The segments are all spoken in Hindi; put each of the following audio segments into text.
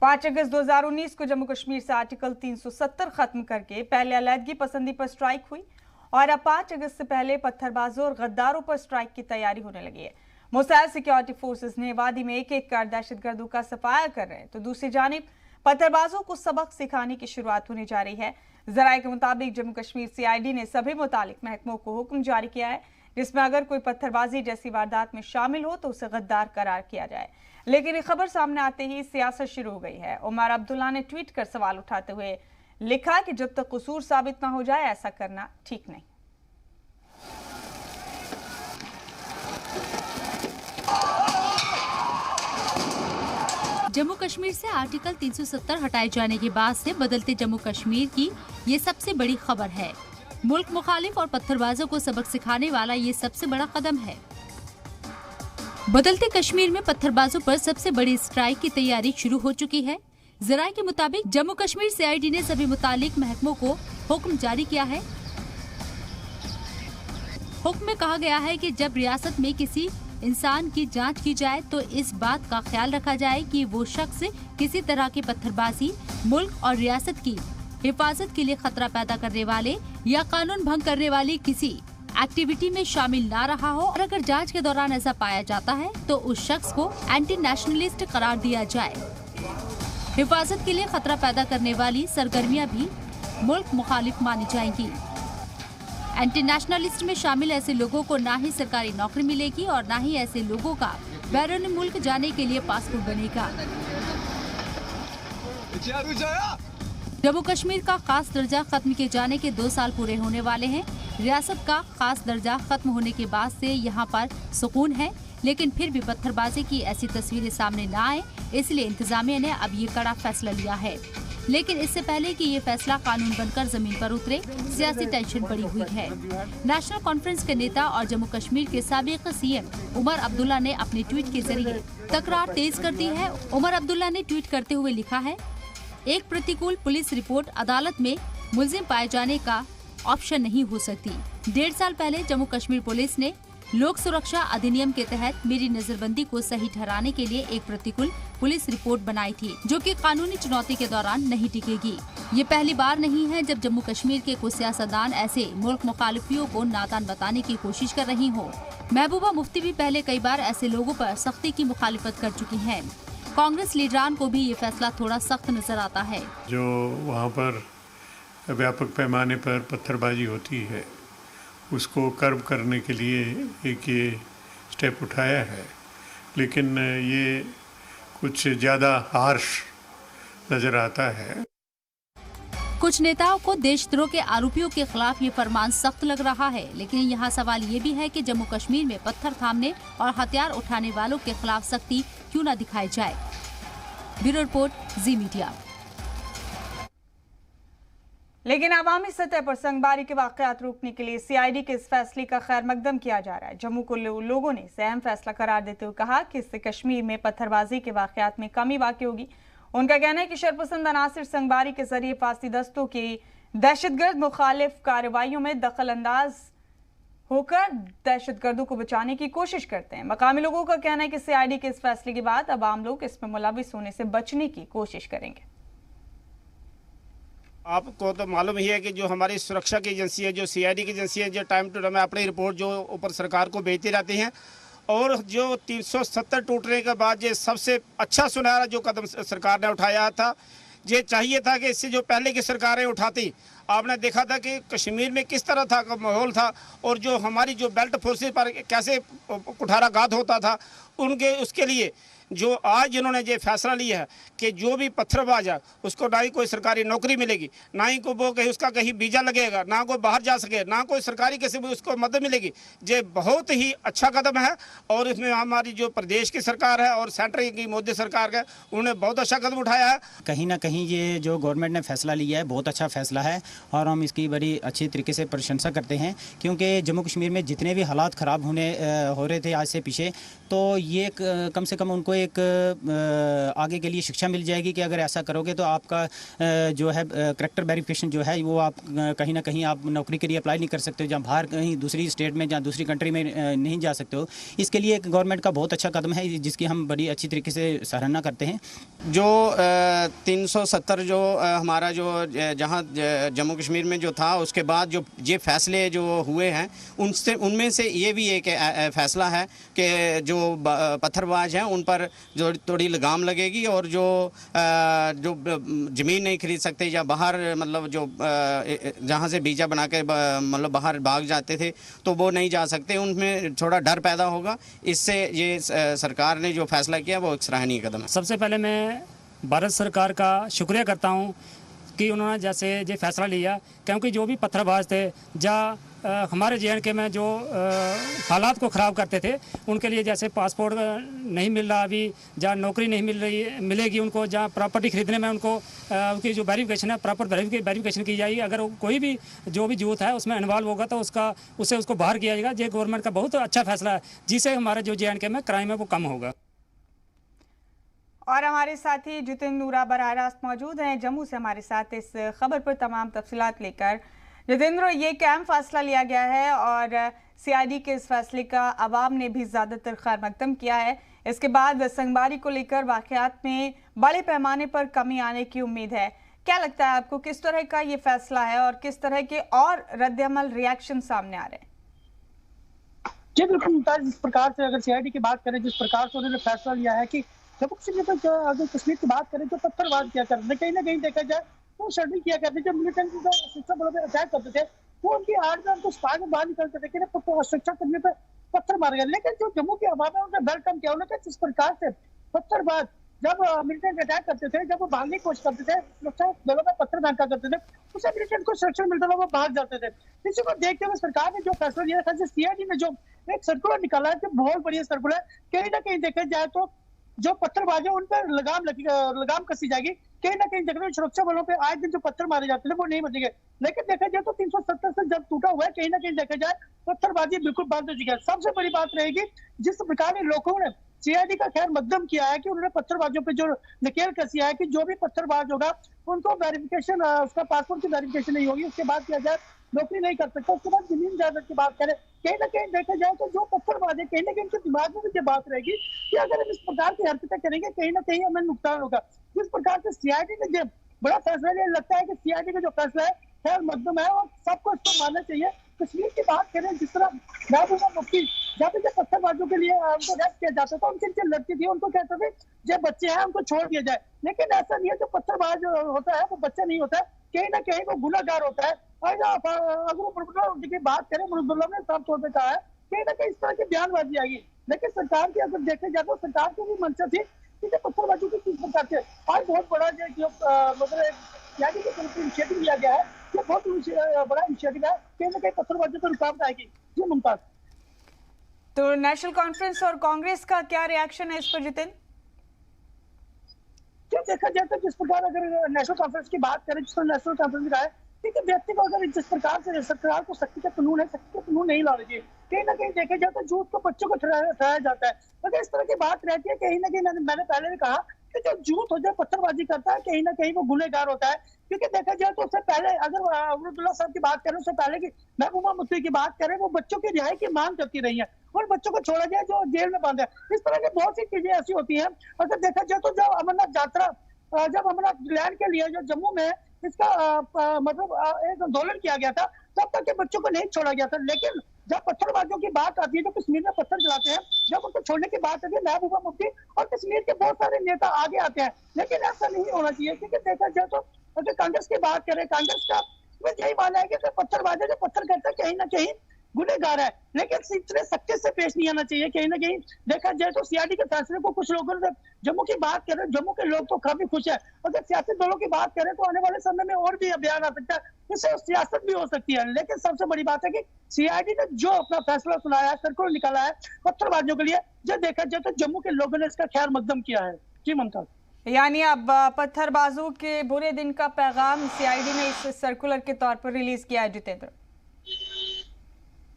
5 अगस्त 2019 को जम्मू कश्मीर से आर्टिकल 370 खत्म करके पहले अलहदगी पसंदी पर स्ट्राइक हुई और अब 5 अगस्त से पहले पत्थरबाजों और गद्दारों पर स्ट्राइक की तैयारी होने लगी है। मुस्तैद सिक्योरिटी फोर्सेस ने वादी में एक एक कर दहशतगर्दों का सफाया कर रहे हैं, तो दूसरी जानिब पत्थरबाजों को सबक सिखाने की शुरुआत होने जा रही है। जराये के मुताबिक जम्मू कश्मीर CID ने सभी मुतालिक महकमों को हुक्म जारी किया है, जिसमें अगर कोई पत्थरबाजी जैसी वारदात में शामिल हो तो उसे गद्दार करार किया जाए। लेकिन ये खबर सामने आते ही सियासत शुरू हो गई है। उमर अब्दुल्ला ने ट्वीट कर सवाल उठाते हुए लिखा कि जब तक कसूर साबित ना हो जाए ऐसा करना ठीक नहीं। जम्मू कश्मीर से आर्टिकल 370 हटाए जाने के बाद से बदलते जम्मू कश्मीर की ये सबसे बड़ी खबर है। मुल्क मुखालिफ और पत्थरबाजों को सबक सिखाने वाला ये सबसे बड़ा कदम है। बदलते कश्मीर में पत्थरबाजों पर सबसे बड़ी स्ट्राइक की तैयारी शुरू हो चुकी है। जराये के मुताबिक जम्मू कश्मीर CID ने सभी मुतालिक महकमों को हुक्म जारी किया है। हुक्म में कहा गया है कि जब रियासत में किसी इंसान की जांच की जाए तो इस बात का ख्याल रखा जाए कि वो शख्स किसी तरह की पत्थरबाजी मुल्क और रियासत की हिफाजत के लिए खतरा पैदा करने वाले या कानून भंग करने वाली किसी एक्टिविटी में शामिल ना रहा हो, और अगर जांच के दौरान ऐसा पाया जाता है तो उस शख्स को एंटी नेशनलिस्ट करार दिया जाए। हिफाजत के लिए खतरा पैदा करने वाली सरगर्मियां भी मुल्क मुखालिफ मानी जाएंगी। एंटी नेशनलिस्ट में शामिल ऐसे लोगों को ना ही सरकारी नौकरी मिलेगी और ना ही ऐसे लोगों का बैरून मुल्क जाने के लिए पासपोर्ट बनेगा। जम्मू कश्मीर का खास दर्जा खत्म किए जाने के 2 साल पूरे होने वाले हैं। रियासत का खास दर्जा खत्म होने के बाद से यहाँ पर सुकून है, लेकिन फिर भी पत्थरबाजी की ऐसी तस्वीरें सामने न आए, इसलिए इंतजामिया ने अब ये कड़ा फैसला लिया है। लेकिन इससे पहले कि ये फैसला कानून बनकर जमीन पर उतरे, सियासी टेंशन बढ़ी हुई है। नेशनल कॉन्फ्रेंस के नेता और जम्मू कश्मीर के साबिक CM उमर अब्दुल्ला ने अपने ट्वीट के जरिए तकरार तेज कर दी है। उमर अब्दुल्ला ने ट्वीट करते हुए लिखा है, एक प्रतिकूल पुलिस रिपोर्ट अदालत में मुलजिम पाए जाने का ऑप्शन नहीं हो सकती। 1.5 साल पहले जम्मू कश्मीर पुलिस ने लोक सुरक्षा अधिनियम के तहत मेरी नजरबंदी को सही ठहराने के लिए एक प्रतिकूल पुलिस रिपोर्ट बनाई थी, जो कि कानूनी चुनौती के दौरान नहीं टिकेगी। ये पहली बार नहीं है जब जम्मू कश्मीर के कुछ सियासतदान ऐसे मुल्क मुखालिफियों को नादान बताने की कोशिश कर रही हो। महबूबा मुफ्ती भी पहले कई बार ऐसे लोगों पर सख्ती की मुखालिफत कर चुकी है। कांग्रेस लीडरान को भी ये फैसला थोड़ा सख्त नजर आता है। जो वहाँ पर व्यापक पैमाने पर पत्थरबाजी होती है उसको कर्ब करने के लिए एक ये स्टेप उठाया है, लेकिन ये कुछ ज़्यादा हार्श नज़र आता है। कुछ नेताओं को देशद्रोह के आरोपियों के खिलाफ ये फरमान सख्त लग रहा है, लेकिन यहाँ सवाल ये भी है कि जम्मू कश्मीर में पत्थर थामने और हथियार उठाने वालों के खिलाफ सख्ती क्यों न दिखाई जाए। ब्यूरो रिपोर्ट, जी मीडिया। लेकिन अवामी सतह पर संगबारी के वाकयात रोकने के लिए CID के इस फैसले का खैर मकदम किया जा रहा है। जम्मू को लोगों ने इसे अहम फैसला करार देते हुए कहा कि इससे कश्मीर में पत्थरबाजी के वाकयात में कमी वाक़ई होगी। उनका कहना है कि शरपसंद अनासिर संगबारी के जरिए फांसी दस्तों की दहशतगर्द मुखालिफ कार्रवाइयों में दखल अंदाज होकर दहशतगर्दों को बचाने की कोशिश करते हैं। मकामी लोगों का कहना है कि CID के इस फैसले के बाद अब आम लोग इसमें मुलविस होने से बचने की कोशिश करेंगे। आपको तो मालूम ही है कि जो हमारी सुरक्षा की एजेंसी है, जो CID की एजेंसी है, जो टाइम टू टाइम अपनी रिपोर्ट जो ऊपर सरकार को भेजती रहती हैं, और जो 370 टूटने के बाद ये सबसे अच्छा सुनहरा जो कदम सरकार ने उठाया था, ये चाहिए था कि इससे जो पहले की सरकारें उठाती। आपने देखा था कि कश्मीर में किस तरह था का माहौल था, और जो हमारी जो बेल्ट फोर्सेस पर कैसे कुठाराघात होता था, उनके उसके लिए जो आज इन्होंने ये फैसला लिया है कि जो भी पत्थरबाज है उसको ना ही कोई सरकारी नौकरी मिलेगी, ना ही को वो कहीं उसका कहीं वीज़ा लगेगा, ना कोई बाहर जा सके, ना कोई सरकारी किसी भी उसको मदद मिलेगी। ये बहुत ही अच्छा कदम है, और इसमें हमारी जो प्रदेश की सरकार है और सेंटर की मोदी सरकार है, उन्होंने बहुत अच्छा कदम उठाया है। कहीं ना कहीं ये जो गवर्नमेंट ने फैसला लिया है बहुत अच्छा फैसला है, और हम इसकी बड़ी अच्छी तरीके से प्रशंसा करते हैं, क्योंकि जम्मू कश्मीर में जितने भी हालात ख़राब हो रहे थे आज से पीछे, तो ये कम से कम उनको एक आगे के लिए शिक्षा मिल जाएगी कि अगर ऐसा करोगे तो आपका जो है करैक्टर वेरिफिकेशन जो है वो आप कहीं ना कहीं आप नौकरी के लिए अप्लाई नहीं कर सकते हो, जहाँ बाहर कहीं दूसरी स्टेट में, जहाँ दूसरी कंट्री में नहीं जा सकते हो। इसके लिए एक गवर्नमेंट का बहुत अच्छा कदम है जिसकी हम बड़ी अच्छी तरीके से सराहना करते हैं। जो 370 जो हमारा जो जहाँ जम्मू कश्मीर में जो था, उसके बाद जो ये फैसले जो हुए हैं उनमें से ये भी एक फैसला है कि जो पत्थरबाज हैं उन पर जो थोड़ी लगाम लगेगी और जो ज़मीन नहीं खरीद सकते या बाहर मतलब जो जहाँ से वीज़ा बना के मतलब बाहर भाग जाते थे तो वो नहीं जा सकते, उनमें थोड़ा डर पैदा होगा। इससे ये सरकार ने जो फैसला किया वो एक सराहनीय कदम है। सबसे पहले मैं भारत सरकार का शुक्रिया करता हूँ कि उन्होंने जैसे ये फैसला लिया, क्योंकि जो भी पत्थरबाज थे जहाँ हमारे JNK में जो हालात को ख़राब करते थे उनके लिए जैसे पासपोर्ट नहीं मिल रहा, अभी जहाँ नौकरी नहीं मिलेगी उनको, जहाँ प्रॉपर्टी खरीदने में उनको उनकी जो वेरिफिकेशन है प्रॉपर वेरिफिकेशन की जाएगी। अगर कोई भी जो भी यूथ है उसमें इन्वॉल्व होगा तो उसको बाहर किया जाएगा। ये गवर्नमेंट का बहुत अच्छा फैसला है जिससे हमारे जो JNK में क्राइम है वो कम होगा। और हमारे साथी जितेंद्र नूरा बराह रास्त मौजूद हैं जम्मू से हमारे साथ इस खबर पर तमाम तफसीलात लेकर। जितेंद्र, ये क्या अहम फैसला लिया गया है और CID के इस फैसले का आवाम ने भी ज़्यादातर खैर मकदम किया है। इसके बाद संगवारी को लेकर वाक़यात में बड़े पैमाने पर कमी आने की उम्मीद है। क्या लगता है आपको, किस तरह का ये फैसला है और किस तरह के और रद्द-ए-अमल रिएक्शन सामने आ रहे हैं? जी बिल्कुल मुमताज, जिस प्रकार से अगर CID की बात करें, जिस प्रकार से उन्होंने फैसला लिया है कि जम्मू कश्मीर अगर कश्मीर की बात करें तो पत्थरबाज किया करते, कहीं ना कहीं देखा जाए तो शर्मिंग किया करते, जब मिलिटेंट सुरक्षा बलों पे अटैक करते थे वो उनकी आर्ट में उनको स्पाग में बाहर निकलते थे कि सुरक्षा करने पे पत्थर मार गए। लेकिन जो जम्मू की आवाम है उन्होंने वेलकम किया, उन्होंने जिस प्रकार से पत्थरबाज जब मिलिटेंट अटैक करते थे, जब वो भागने की कोशिश करते थे, सुरक्षा बलों में पत्थर फेंका करते थे, उसे मिलिटेंट को सुरक्षा मिलता था, वो भाग जाते थे। इसी को देखते हुए सरकार ने जो फैसला लिया था, CID ने जो एक सर्कुलर निकाला है, जो बहुत बढ़िया सर्कुलर, कहीं ना कहीं देखा जाए तो जो पत्थरबाज है उन पर लगाम कसी जाएगी। कहीं ना कहीं जगह सुरक्षा बलों पे आए दिन जो पत्थर मारे जाते थे वो नहीं बचेंगे। लेकिन देखा जाए तो 370 से जब टूटा हुआ है, कहीं ना कहीं देखा जाए पत्थरबाजी बिल्कुल बंद हो चुकी है। सबसे बड़ी बात रहेगी जिस प्रकार के लोगों ने CID का खैर मकदम किया है कि उन्होंने पत्थरबाजों पे जो नकेल कसी है कि जो भी पत्थरबाज होगा उनको वेरिफिकेशन, उसका पासपोर्ट की वेरिफिकेशन नहीं होगी, उसके बाद किया जाए नौकरी नहीं कर सकता। उसके बाद जमीन जायदाद की बात करें, कहीं ना कहीं देखा जाए तो जो पत्थरबाज है कहीं ना कहीं उनके दिमाग में भी ये बात रहेगी कि अगर हम इस प्रकार की हरकतें करेंगे कहीं ना कहीं हमें नुकसान होगा। जिस प्रकार से CID ने जो बड़ा फैसला लिया, लगता है कि CID का जो फैसला है खैर मकदम है और सबको इसको मानना चाहिए। कश्मीर की बात करें, जिस तरह महबूबा मुफ्ती जहाँ पे पत्थरबाजों के लिए उनको रेस्ट किया जाता था, उनकी जो लड़की थी उनको कहते थे जो बच्चे हैं उनको छोड़ दिया जाए, लेकिन ऐसा नहीं है। जो पत्थरबाज होता है वो बच्चा नहीं होता है, कहीं ना कहीं वो गुनाहगार होता है। और अगर की बात करें, मुरुद्दुल्लाह ने साफ तौर पर कहा है कहीं ना कहीं इस तरह की बयानबाजी आएगी। लेकिन सरकार की अगर देखे जाए तो सरकार की भी मंशा थी कि पत्थरबाजी की किस प्रकार से आज बहुत बड़ा जो मतलब इनिशिएटिव लिया गया है, ये बहुत बड़ा इनिशिएटिव है, कहीं ना कहीं पत्थरबाजी पर रुकावट आएगी। जी मुमताज। तो नेशनल कॉन्फ्रेंस और कांग्रेस का क्या रिएक्शन है इस पर जितेंद्र? देखा जाए तो जिस प्रकार अगर नेशनल कॉन्फ्रेंस की बात करें, जिसमें नेशनल कॉन्फ्रेंस का है कि व्यक्ति को अगर जिस प्रकार से सरकार को सख्ती का कानून है, सख्ती का कानून नहीं लाना चाहिए। कहीं ना कहीं देखा जाए तो झूठ को बच्चों को ठहराया जाता है। अगर इस तरह की बात रहती है, कहीं ना कहीं मैंने पहले भी कहा कि जो झूठ हो जाए पत्थरबाजी करता है कहीं ना कहीं वो गुनहगार होता है। क्योंकि देखा जाए तो उससे पहले अगर मुरुद्दुल्लाह साहब की बात करें, उससे पहले की महबूबा मुफ्ती की बात करें, वो बच्चों की रिहाई की मांग करती रही है और बच्चों को छोड़ा जाए जो जेल में बंद है। इस तरह की बहुत सी चीजें ऐसी होती हैं। अगर देखा जाए तो जब अमरनाथ यात्रा, जब अमरनाथ लैंड के लिए जो जम्मू में इसका मतलब एक आंदोलन किया गया था, तब तक के बच्चों को नहीं छोड़ा गया था। लेकिन जब पत्थरबाजों की बात आती है, जो कश्मीर में पत्थर चलाते हैं, जब उनको छोड़ने की बात आती है, महबूबा मुफ्ती और कश्मीर के बहुत सारे नेता आगे आते हैं। लेकिन ऐसा नहीं होना चाहिए, क्योंकि देखा जाए तो अगर कांग्रेस की बात करें, कांग्रेस का यही मानना है कि पत्थरबाजी जो पत्थर करता है कहीं ना कहीं गुनहगार है, लेकिन इतने सख्ती से पेश नहीं आना चाहिए। कहीं ना कहीं देखा जाए तो CID के फैसले को कुछ लोगों ने, जम्मू की बात करें, जम्मू के लोग तो काफी खुश है। अगर सियासी दलों की बात करें तो आने वाले समय में और भी अभियान आ सकता है, इससे सियासत भी हो सकती है। लेकिन सबसे बड़ी बात है कि CID ने जो अपना फैसला सुनाया है, सर्कुलर निकाला है पत्थरबाजियों के लिए, जो देखा जाए तो जम्मू के लोगों ने इसका खैर मकदम किया है। जी ममता, यानी अब पत्थरबाजों के बुरे दिन का पैगाम CID ने इस सर्कुलर के तौर पर रिलीज किया है जितेंद्र।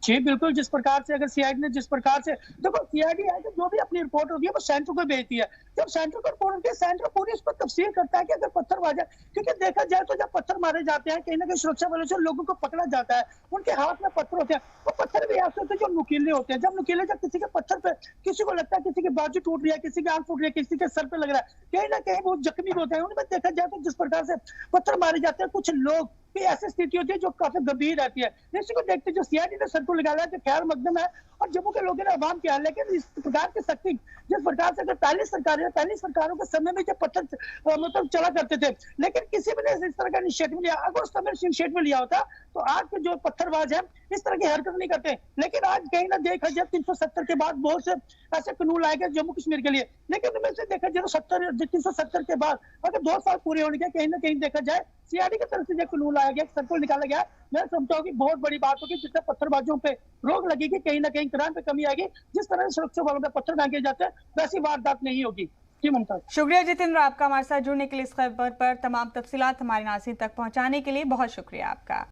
जी बिल्कुल, जिस प्रकार से अगर सीआईडी ने जिस प्रकार से देखो सीआईडी है कि जो भी अपनी रिपोर्ट होती है वो सेंटर को भेजती है। जब सेंटर को रिपोर्ट होती है सेंटर पूरी इस पर तफसील करता है कि अगर पत्थरबाज है, क्योंकि देखा जाए तो जब पत्थर मारे जाते हैं कहीं ना कहीं सुरक्षा बलों से लोगों को पकड़ा जाता है, उनके हाथ में पत्थर होते हैं, वो पत्थर भी ऐसे होते हैं जो नुकीले होते हैं। जब नुकीले जब किसी के पत्थर पे किसी को लगता है किसी की बाजू टूट रही है, किसी की आंख फूट रही है, किसी के सर पे लग रहा है, कहीं ना कहीं वो जख्मी होते हैं। उनमें देखा जाए तो जिस प्रकार से पत्थर मारे जाते हैं कुछ लोग की ऐसी स्थिति होती है जो काफी गंभीर रहती है। इसी को देखते जो सीआईडी ने सर्कुलर निकाला है जो खैर मकदम है और जम्मू के लोगों ने आवाम किया है, लेकिन इस प्रकार की सख्ती जिस प्रकार से अगर पहली सरकारों के समय में जब पत्थर मतलब चला करते थे, लेकिन किसी भी ने इस तरह का इनिशिएटिव लिया। अगर उस समय इनिशिएटिव लिया होता तो आज के जो पत्थरबाज है इस तरह की हरकत नहीं करते। लेकिन आज कहीं ना देखा जाए 370 के बाद बहुत से ऐसे कानून लाए गए जम्मू कश्मीर के लिए, लेकिन उनमें से देखा जाए 370 के बाद अगर 2 साल पूरे होने के कहीं ना कहीं देखा जाए सीआईडी की तरफ से जो कानून लाया गया, सर्कुलर निकाला गया, मैं समझता हूँ कि बहुत बड़ी बात होगी जिससे पत्थरबाजों पे रोक लगेगी, कहीं ना कहीं क्राइम पे कमी आएगी। जिस तरह से सुरक्षा बलों पे पत्थर फेंके जाते हैं वैसी वारदात नहीं होगी। जी मुमताज। शुक्रिया जितेंद्र, आपका हमारे साथ जुड़ने के लिए, इस खबर पर तमाम तफसीलात हमारे नाज़रीन तक पहुंचाने के लिए बहुत शुक्रिया आपका।